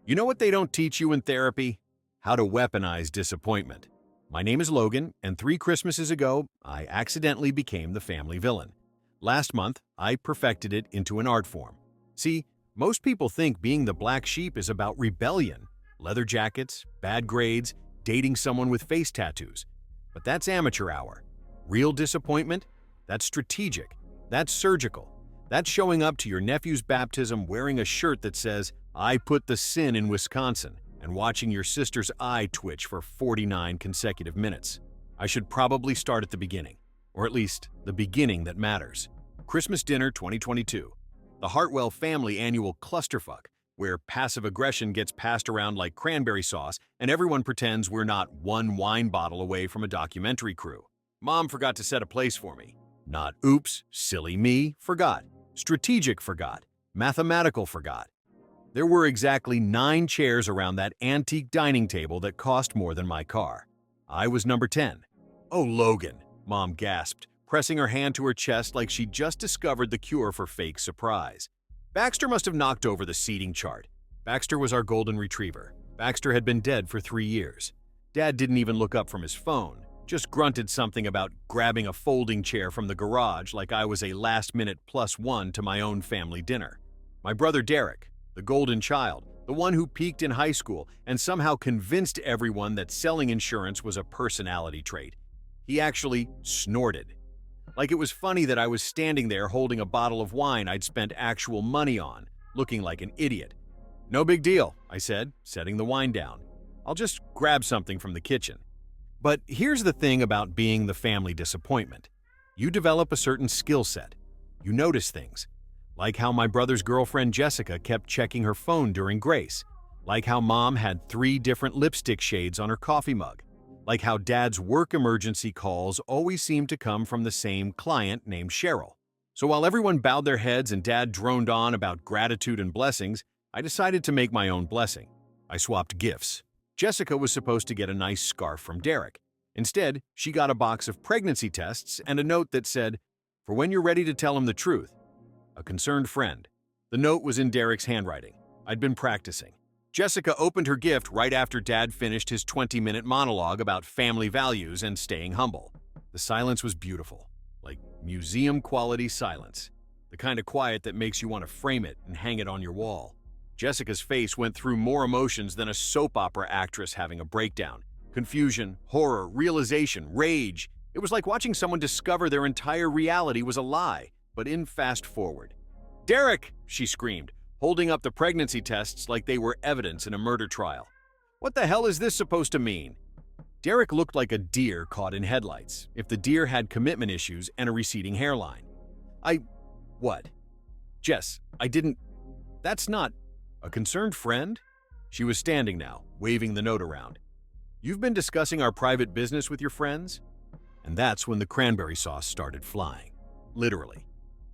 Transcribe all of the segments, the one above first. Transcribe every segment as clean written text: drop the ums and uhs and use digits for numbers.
You know what they don't teach you in therapy? How to weaponize disappointment. My name is Logan, and 3 Christmases ago, I accidentally became the family villain. Last month, I perfected it into an art form. See, most people think being the black sheep is about rebellion, leather jackets, bad grades, dating someone with face tattoos. But that's amateur hour. Real disappointment? That's strategic. That's surgical. That's showing up to your nephew's baptism wearing a shirt that says, "I put the sin in Wisconsin," and watching your sister's eye twitch for 49 consecutive minutes. I should probably start at the beginning, or at least the beginning that matters. Christmas dinner 2022. The Hartwell family annual clusterfuck, where passive aggression gets passed around like cranberry sauce and everyone pretends we're not one wine bottle away from a documentary crew. Mom forgot to set a place for me. Not oops, silly me, forgot. Strategic forgot. Mathematical forgot. There were exactly 9 chairs around that antique dining table that cost more than my car. I was number 10. "Oh, Logan," Mom gasped, pressing her hand to her chest like she just discovered the cure for fake surprise. Baxter must have knocked over the seating chart. Baxter was our golden retriever. Baxter had been dead for 3 years. Dad didn't even look up from his phone, just grunted something about grabbing a folding chair from the garage like I was a last-minute +1 to my own family dinner. My brother Derek, the golden child, the one who peaked in high school and somehow convinced everyone that selling insurance was a personality trait. He actually snorted. Like it was funny that I was standing there holding a bottle of wine I'd spent actual money on, looking like an idiot. "No big deal," I said, setting the wine down. "I'll just grab something from the kitchen." But here's the thing about being the family disappointment. You develop a certain skill set. You notice things. Like how my brother's girlfriend Jessica kept checking her phone during Grace. Like how Mom had 3 different lipstick shades on her coffee mug. Like how Dad's work emergency calls always seemed to come from the same client named Cheryl. So while everyone bowed their heads and Dad droned on about gratitude and blessings, I decided to make my own blessing. I swapped gifts. Jessica was supposed to get a nice scarf from Derek. Instead, she got a box of pregnancy tests and a note that said, "For when you're ready to tell him the truth. A concerned friend." The note was in Derek's handwriting. I'd been practicing. Jessica opened her gift right after Dad finished his 20-minute monologue about family values and staying humble. The silence was beautiful, like museum-quality silence. The kind of quiet that makes you want to frame it and hang it on your wall. Jessica's face went through more emotions than a soap opera actress having a breakdown. Confusion, horror, realization, rage. It was like watching someone discover their entire reality was a lie, but in fast forward. "Derek!" she screamed, holding up the pregnancy tests like they were evidence in a murder trial. "What the hell is this supposed to mean?" Derek looked like a deer caught in headlights, if the deer had commitment issues and a receding hairline. What? "Jess, I didn't... That's not... A concerned friend?" She was standing now, waving the note around. "You've been discussing our private business with your friends?" And that's when the cranberry sauce started flying. Literally.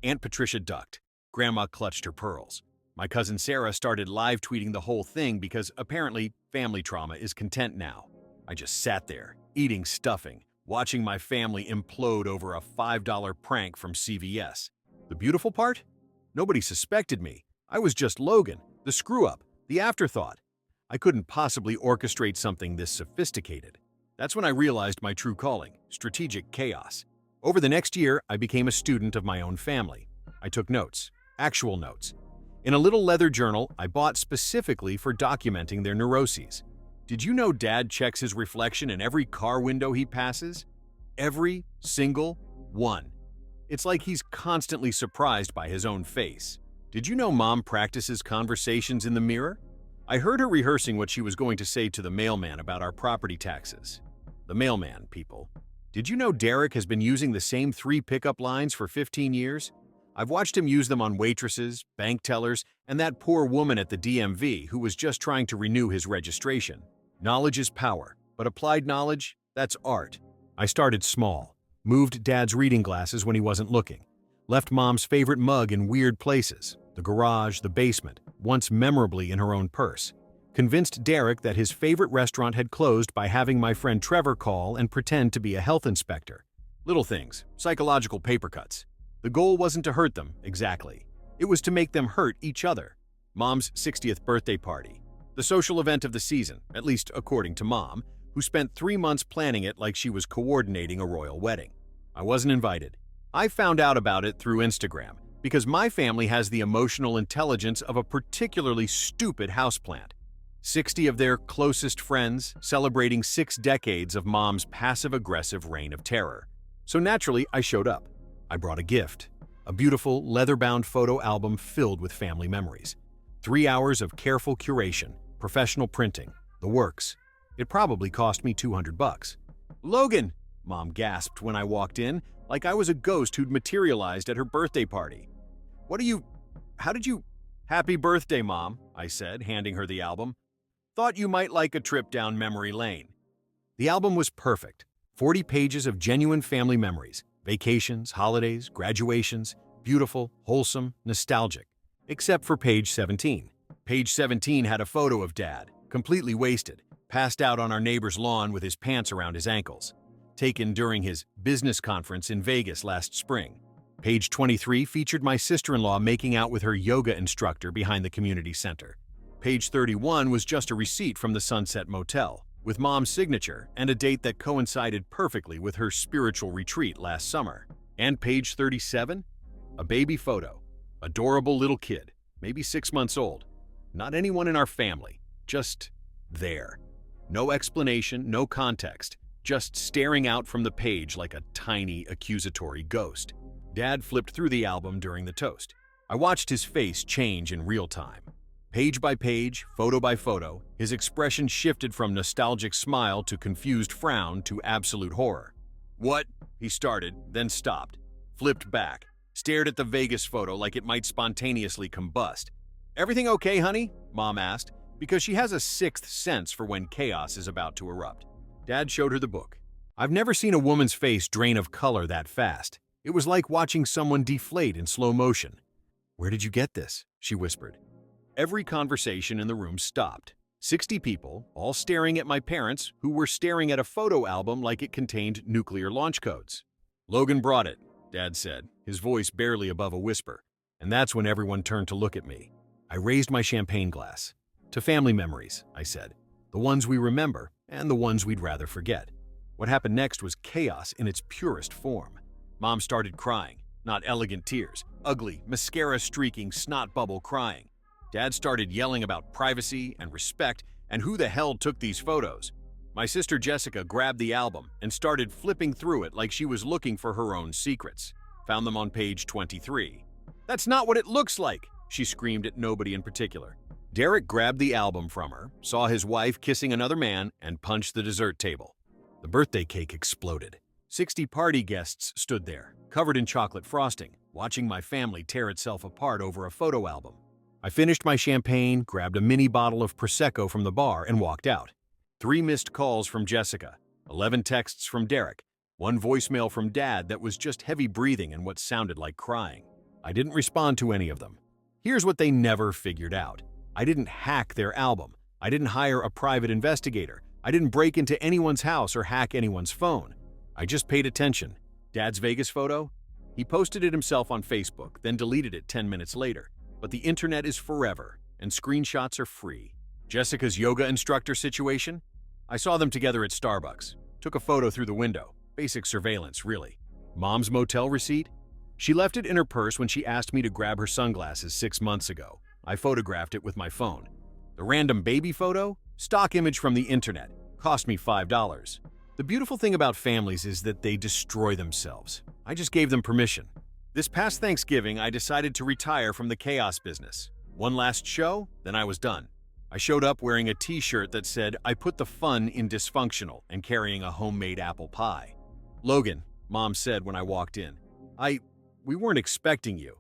Aunt Patricia ducked. Grandma clutched her pearls. My cousin Sarah started live tweeting the whole thing because apparently family trauma is content now. I just sat there, eating stuffing, watching my family implode over a $5 prank from CVS. The beautiful part? Nobody suspected me. I was just Logan, the screw-up, the afterthought. I couldn't possibly orchestrate something this sophisticated. That's when I realized my true calling, strategic chaos. Over the next year, I became a student of my own family. I took notes, actual notes. In a little leather journal I bought specifically for documenting their neuroses. Did you know Dad checks his reflection in every car window he passes? Every single one. It's like he's constantly surprised by his own face. Did you know Mom practices conversations in the mirror? I heard her rehearsing what she was going to say to the mailman about our property taxes. The mailman, people. Did you know Derek has been using the same 3 pickup lines for 15 years? I've watched him use them on waitresses, bank tellers, and that poor woman at the DMV who was just trying to renew his registration. Knowledge is power, but applied knowledge, that's art. I started small, moved Dad's reading glasses when he wasn't looking, left Mom's favorite mug in weird places, the garage, the basement, once memorably in her own purse, convinced Derek that his favorite restaurant had closed by having my friend Trevor call and pretend to be a health inspector. Little things, psychological paper cuts. The goal wasn't to hurt them, exactly. It was to make them hurt each other. Mom's 60th birthday party. The social event of the season, at least according to Mom, who spent 3 months planning it like she was coordinating a royal wedding. I wasn't invited. I found out about it through Instagram because my family has the emotional intelligence of a particularly stupid houseplant. 60 of their closest friends celebrating 6 decades of Mom's passive-aggressive reign of terror. So naturally, I showed up. I brought a gift, a beautiful leather-bound photo album filled with family memories. 3 hours of careful curation, professional printing, the works. It probably cost me $200. "Logan!" Mom gasped when I walked in, like I was a ghost who'd materialized at her birthday party. How did you... "Happy birthday, Mom," I said, handing her the album. "Thought you might like a trip down memory lane." The album was perfect. 40 pages of genuine family memories. Vacations, holidays, graduations. Beautiful, wholesome, nostalgic. Except for page 17. Page 17 had a photo of Dad, completely wasted, passed out on our neighbor's lawn with his pants around his ankles. Taken during his business conference in Vegas last spring. Page 23 featured my sister-in-law making out with her yoga instructor behind the community center. Page 31 was just a receipt from the Sunset Motel, with Mom's signature and a date that coincided perfectly with her spiritual retreat last summer. And page 37? A baby photo. Adorable little kid, maybe 6 months old. Not anyone in our family, just there. No explanation, no context, just staring out from the page like a tiny, accusatory ghost. Dad flipped through the album during the toast. I watched his face change in real time. Page by page, photo by photo, his expression shifted from nostalgic smile to confused frown to absolute horror. "What?" he started, then stopped, flipped back, stared at the Vegas photo like it might spontaneously combust. "Everything okay, honey?" Mom asked, because she has a sixth sense for when chaos is about to erupt. Dad showed her the book. I've never seen a woman's face drain of color that fast. It was like watching someone deflate in slow motion. "Where did you get this?" she whispered. Every conversation in the room stopped. 60 people, all staring at my parents, who were staring at a photo album like it contained nuclear launch codes. "Logan brought it," Dad said, his voice barely above a whisper. And that's when everyone turned to look at me. I raised my champagne glass. "To family memories," I said. "The ones we remember, and the ones we'd rather forget." What happened next was chaos in its purest form. Mom started crying, not elegant tears, ugly, mascara-streaking, snot bubble crying. Dad started yelling about privacy and respect and who the hell took these photos. My sister Jessica grabbed the album and started flipping through it like she was looking for her own secrets. Found them on page 23. "That's not what it looks like!" she screamed at nobody in particular. Derek grabbed the album from her, saw his wife kissing another man, and punched the dessert table. The birthday cake exploded. 60 party guests stood there, covered in chocolate frosting, watching my family tear itself apart over a photo album. I finished my champagne, grabbed a mini bottle of Prosecco from the bar, and walked out. 3 missed calls from Jessica, 11 texts from Derek, 1 voicemail from Dad that was just heavy breathing and what sounded like crying. I didn't respond to any of them. Here's what they never figured out. I didn't hack their album. I didn't hire a private investigator. I didn't break into anyone's house or hack anyone's phone. I just paid attention. Dad's Vegas photo? He posted it himself on Facebook, then deleted it 10 minutes later. But the internet is forever, and screenshots are free. Jessica's yoga instructor situation? I saw them together at Starbucks. Took a photo through the window. Basic surveillance, really. Mom's motel receipt? She left it in her purse when she asked me to grab her sunglasses 6 months ago. I photographed it with my phone. The random baby photo? Stock image from the internet. Cost me $5. The beautiful thing about families is that they destroy themselves. I just gave them permission. This past Thanksgiving, I decided to retire from the chaos business. One last show, then I was done. I showed up wearing a t-shirt that said, "I put the fun in dysfunctional," and carrying a homemade apple pie. "Logan," Mom said when I walked in, we weren't expecting you."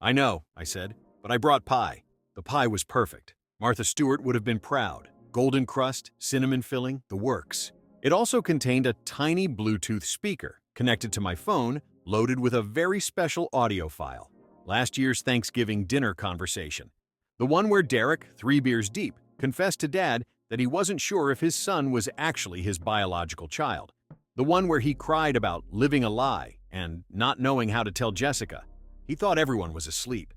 "I know," I said, "but I brought pie." The pie was perfect. Martha Stewart would have been proud. Golden crust, cinnamon filling, the works. It also contained a tiny Bluetooth speaker connected to my phone, loaded with a very special audio file. Last year's Thanksgiving dinner conversation. The one where Derek, 3 beers deep, confessed to Dad that he wasn't sure if his son was actually his biological child. The one where he cried about living a lie and not knowing how to tell Jessica. He thought everyone was asleep.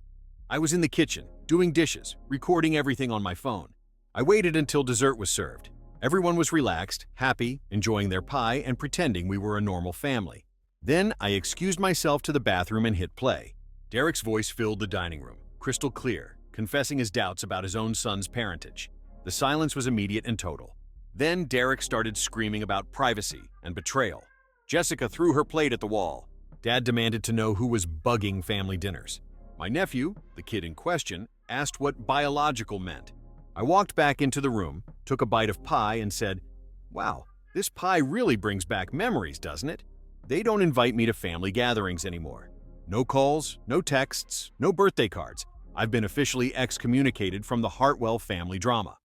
I was in the kitchen, doing dishes, recording everything on my phone. I waited until dessert was served. Everyone was relaxed, happy, enjoying their pie, and pretending we were a normal family. Then I excused myself to the bathroom and hit play. Derek's voice filled the dining room, crystal clear, confessing his doubts about his own son's parentage. The silence was immediate and total. Then Derek started screaming about privacy and betrayal. Jessica threw her plate at the wall. Dad demanded to know who was bugging family dinners. My nephew, the kid in question, asked what biological meant. I walked back into the room, took a bite of pie, and said, "Wow, this pie really brings back memories, doesn't it?" They don't invite me to family gatherings anymore. No calls, no texts, no birthday cards. I've been officially excommunicated from the Hartwell family drama.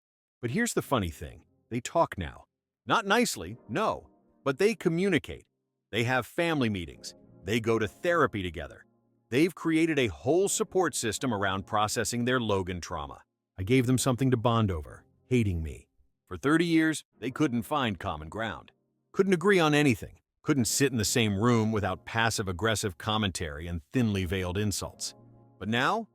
But here's the funny thing. They talk now. Not nicely, no, but they communicate. They have family meetings. They go to therapy together. They've created a whole support system around processing their Logan trauma. I gave them something to bond over, hating me. For 30 years, they couldn't find common ground. Couldn't agree on anything. Couldn't sit in the same room without passive-aggressive commentary and thinly veiled insults. But now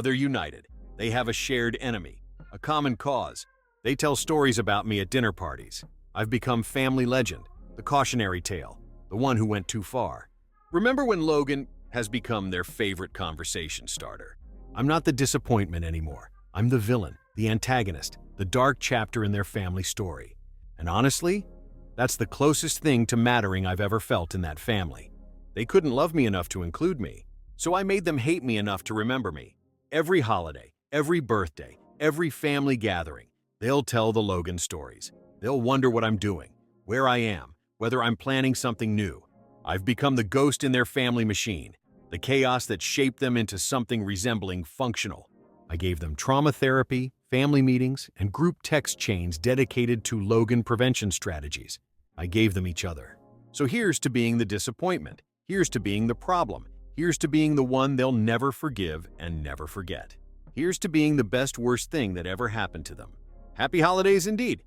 they're united. They have a shared enemy, a common cause. They tell stories about me at dinner parties. I've become family legend, the cautionary tale, the one who went too far. Remember when Logan has become their favorite conversation starter? I'm not the disappointment anymore. I'm the villain, the antagonist, the dark chapter in their family story. And honestly, that's the closest thing to mattering I've ever felt in that family. They couldn't love me enough to include me, so I made them hate me enough to remember me. Every holiday, every birthday, every family gathering, they'll tell the Logan stories. They'll wonder what I'm doing, where I am, whether I'm planning something new. I've become the ghost in their family machine, the chaos that shaped them into something resembling functional. I gave them trauma therapy, family meetings, and group text chains dedicated to Logan prevention strategies. I gave them each other. So here's to being the disappointment. Here's to being the problem. Here's to being the one they'll never forgive and never forget. Here's to being the best worst thing that ever happened to them. Happy holidays indeed.